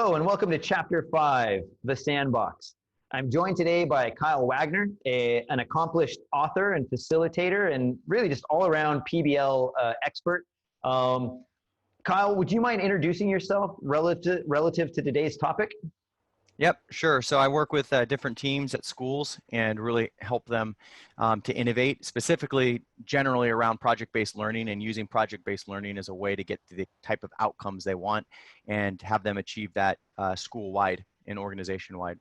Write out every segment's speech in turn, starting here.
Hello and welcome to Chapter 5, The Sandbox. I'm joined today by Kyle Wagner, an accomplished author and facilitator and really just all-around PBL expert. Kyle, would you mind introducing yourself relative to today's topic? Yep, sure. So I work with different teams at schools and really help them to innovate, specifically generally around project-based learning and using project-based learning as a way to get to the type of outcomes they want and have them achieve that school-wide and organization-wide.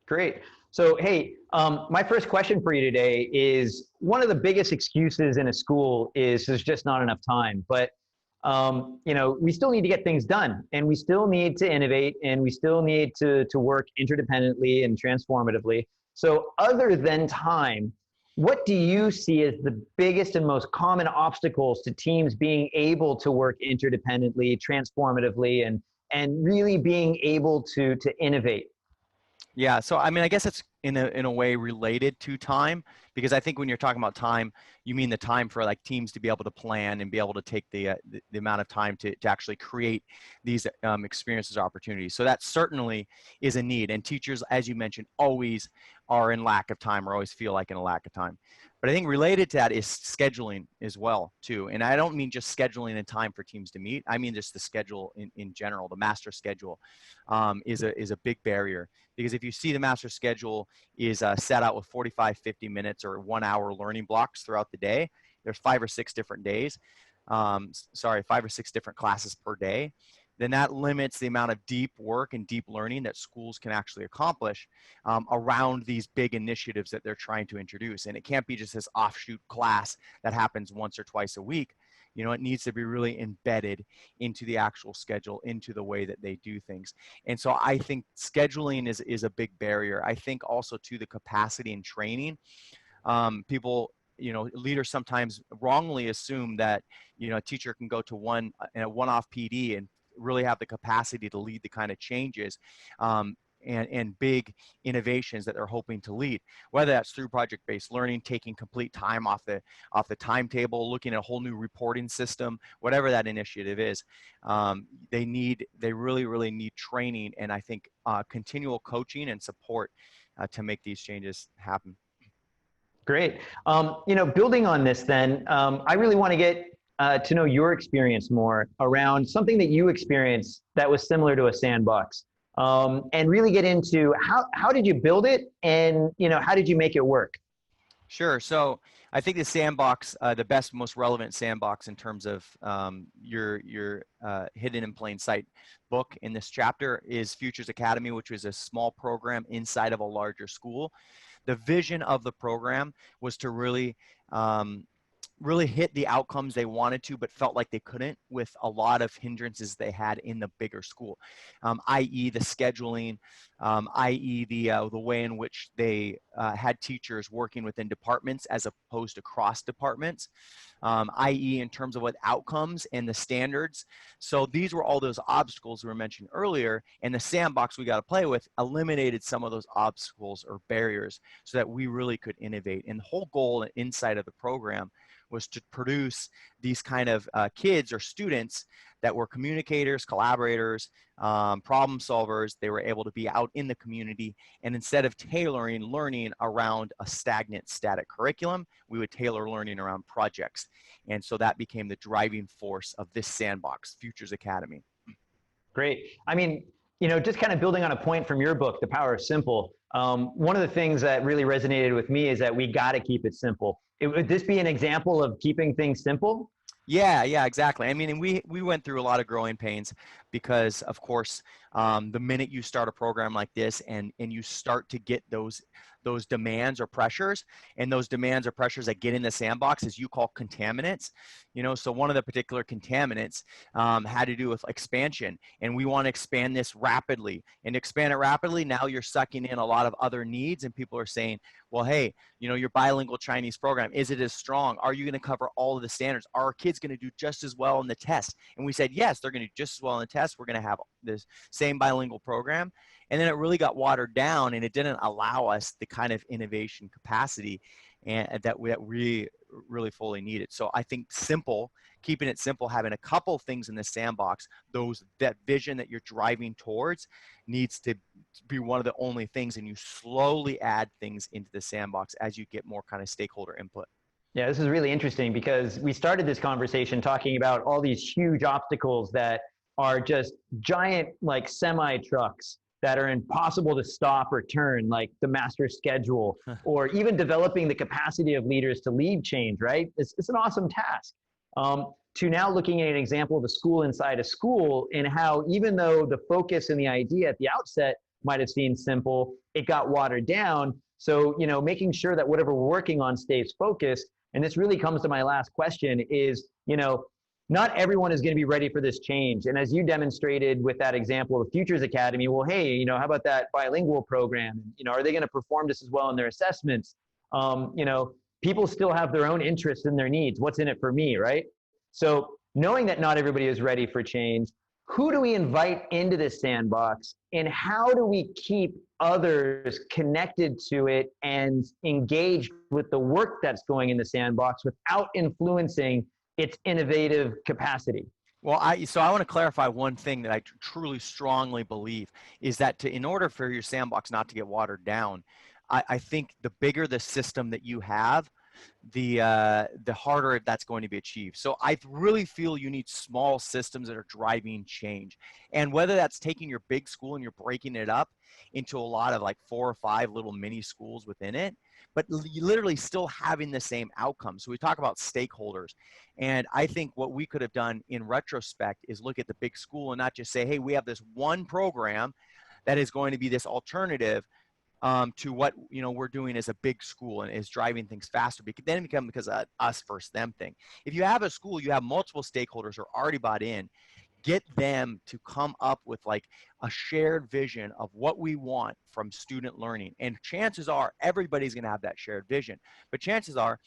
Great. So, hey, my first question for you today is one of the biggest excuses in a school is there's just not enough time. But we still need to get things done, and we still need to innovate, and we still need to work interdependently and transformatively. So other than time, what do you see as the biggest and most common obstacles to teams being able to work interdependently, transformatively, and really being able to innovate? Yeah, so I mean, I guess it's in a way related to time, because I think when you're talking about time, you mean the time for like teams to be able to plan and be able to take the amount of time to actually create these experiences or opportunities. So that certainly is a need, and teachers, as you mentioned, always are in lack of time or always feel like in a lack of time. But I think related to that is scheduling as well too. And I don't mean just scheduling in time for teams to meet. I mean just the schedule in general. The master schedule is a big barrier, because if you see the master schedule is set out with 45, 50 minutes or 1 hour learning blocks throughout the day, there's 5 or 6 different days. 5 or 6 different classes per day, then that limits the amount of deep work and deep learning that schools can actually accomplish around these big initiatives that they're trying to introduce. And it can't be just this offshoot class that happens once or twice a week. You know, it needs to be really embedded into the actual schedule, into the way that they do things. And so I think scheduling is a big barrier. I think also to the capacity and training. People, leaders sometimes wrongly assume that, a teacher can go to a one-off PD and really have the capacity to lead the kind of changes and big innovations that they're hoping to lead, whether that's through project-based learning, taking complete time off the timetable, looking at a whole new reporting system, whatever that initiative is. They really need training, and I think continual coaching and support to make these changes happen. Great. Building on this then, I really want to get to know your experience more around something that you experienced that was similar to a sandbox, and really get into how did you build it, and how did you make it work? Sure. So I think the sandbox, the best, most relevant sandbox in terms of your hidden in plain sight book in this chapter is Futures Academy, which was a small program inside of a larger school. The vision of the program was to really hit the outcomes they wanted to, but felt like they couldn't with a lot of hindrances they had in the bigger school, i.e. the scheduling, i.e. the way in which they had teachers working within departments as opposed to cross departments, i.e. in terms of what outcomes and the standards. So these were all those obstacles we were mentioned earlier, and the sandbox we got to play with eliminated some of those obstacles or barriers so that we really could innovate. And the whole goal inside of the program was to produce these kind of kids or students that were communicators, collaborators, problem solvers. They were able to be out in the community, and instead of tailoring learning around a stagnant, static curriculum, we would tailor learning around projects. And so that became the driving force of this sandbox, Futures Academy. Great. I mean, just kind of building on a point from your book, The Power of Simple, one of the things that really resonated with me is that we got to keep it simple. Would this be an example of keeping things simple? Yeah, exactly. I mean, and we went through a lot of growing pains because, of course, the minute you start a program like this and you start to get those demands or pressures, and those demands or pressures that get in the sandbox, as you call contaminants, so one of the particular contaminants had to do with expansion, and we want to expand this rapidly, and expand it rapidly. Now you're sucking in a lot of other needs, and people are saying, well, hey, your bilingual Chinese program, is it as strong? Are you going to cover all of the standards? Are our kids going to do just as well in the test? And we said, yes, they're going to do just as well in the test. We're going to have this same bilingual program. And then it really got watered down, and it didn't allow us the kind of innovation capacity and that we really fully needed. So I think keeping it simple, having a couple things in the sandbox, that vision that you're driving towards needs to be one of the only things, and you slowly add things into the sandbox as you get more kind of stakeholder input. Yeah, this is really interesting because we started this conversation talking about all these huge obstacles that are just giant, like semi trucks that are impossible to stop or turn, like the master schedule, or even developing the capacity of leaders to lead change, right? It's an awesome task. To now looking at an example of a school inside a school, and how even though the focus and the idea at the outset might have seemed simple, it got watered down. So, making sure that whatever we're working on stays focused. And this really comes to my last question is, not everyone is going to be ready for this change. And as you demonstrated with that example of Futures Academy, well, hey, how about that bilingual program? Are they going to perform just as well in their assessments? People still have their own interests and their needs. What's in it for me, right? So knowing that not everybody is ready for change, who do we invite into this sandbox, and how do we keep others connected to it and engaged with the work that's going in the sandbox without influencing its innovative capacity? Well, so I want to clarify one thing that I truly strongly believe is that in order for your sandbox not to get watered down, I think the bigger the system that you have, the harder that's going to be achieved. So I really feel you need small systems that are driving change. And whether that's taking your big school and you're breaking it up into a lot of like 4 or 5 little mini schools within it, but literally still having the same outcome. So we talk about stakeholders. And I think what we could have done in retrospect is look at the big school and not just say, hey, we have this one program that is going to be this alternative to what we're doing as a big school and is driving things faster. Then it becomes because of us versus them thing. If you have a school, you have multiple stakeholders who are already bought in. Get them to come up with like a shared vision of what we want from student learning. And chances are everybody's going to have that shared vision. But chances are,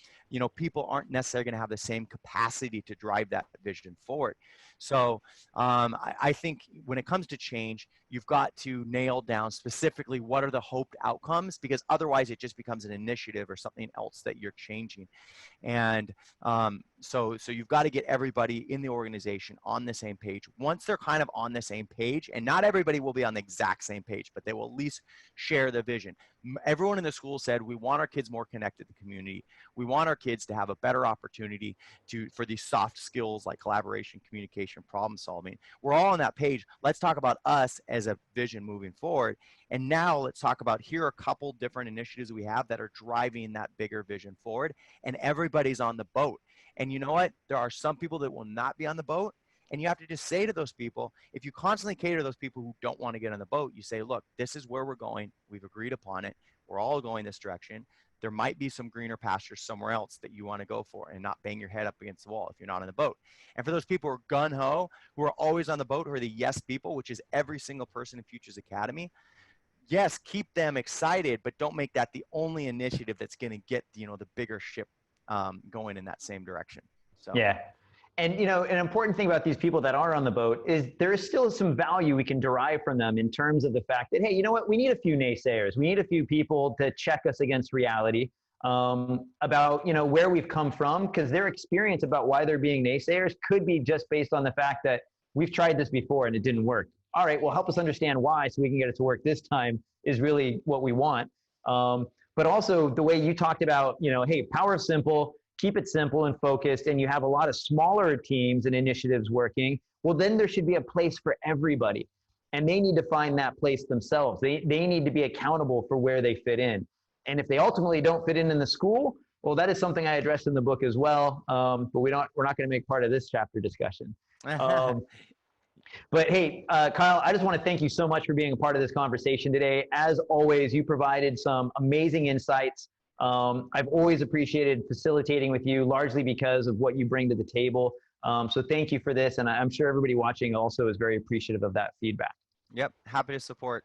people aren't necessarily going to have the same capacity to drive that vision forward. So I think when it comes to change, you've got to nail down specifically what are the hoped outcomes, because otherwise it just becomes an initiative or something else that you're changing. And so you've got to get everybody in the organization on the same page. Once they're kind of on the same page, and not everybody will be on the exact same page, but they will at least share the vision. Everyone in the school said, we want our kids more connected to the community. We want our kids to have a better opportunity for these soft skills like collaboration, communication, problem solving. We're all on that page. Let's talk about us as a vision moving forward. And now let's talk about, here are a couple different initiatives we have that are driving that bigger vision forward, and everybody's on the boat. And you know what? There are some people that will not be on the boat. And you have to just say to those people, if you constantly cater to those people who don't want to get on the boat, you say, look, this is where we're going. We've agreed upon it. We're all going this direction. There might be some greener pastures somewhere else that you want to go for, and not bang your head up against the wall if you're not on the boat. And for those people who are gun-ho, who are always on the boat, who are the yes people, which is every single person in Futures Academy, yes, keep them excited, but don't make that the only initiative that's going to get, the bigger ship going in that same direction. So yeah. And, an important thing about these people that are on the boat is there is still some value we can derive from them in terms of the fact that, hey, you know what? We need a few naysayers. We need a few people to check us against reality about, where we've come from, because their experience about why they're being naysayers could be just based on the fact that we've tried this before and it didn't work. All right, well, help us understand why so we can get it to work this time is really what we want. But also the way you talked about, hey, power simple, keep it simple and focused, and you have a lot of smaller teams and initiatives working, well, then there should be a place for everybody. And they need to find that place themselves. They need to be accountable for where they fit in. And if they ultimately don't fit in the school, well, that is something I addressed in the book as well. But we're not going to make part of this chapter discussion. But hey, Kyle, I just want to thank you so much for being a part of this conversation today. As always, you provided some amazing insights. I've always appreciated facilitating with you, largely because of what you bring to the table. So thank you for this. And I'm sure everybody watching also is very appreciative of that feedback. Yep. Happy to support.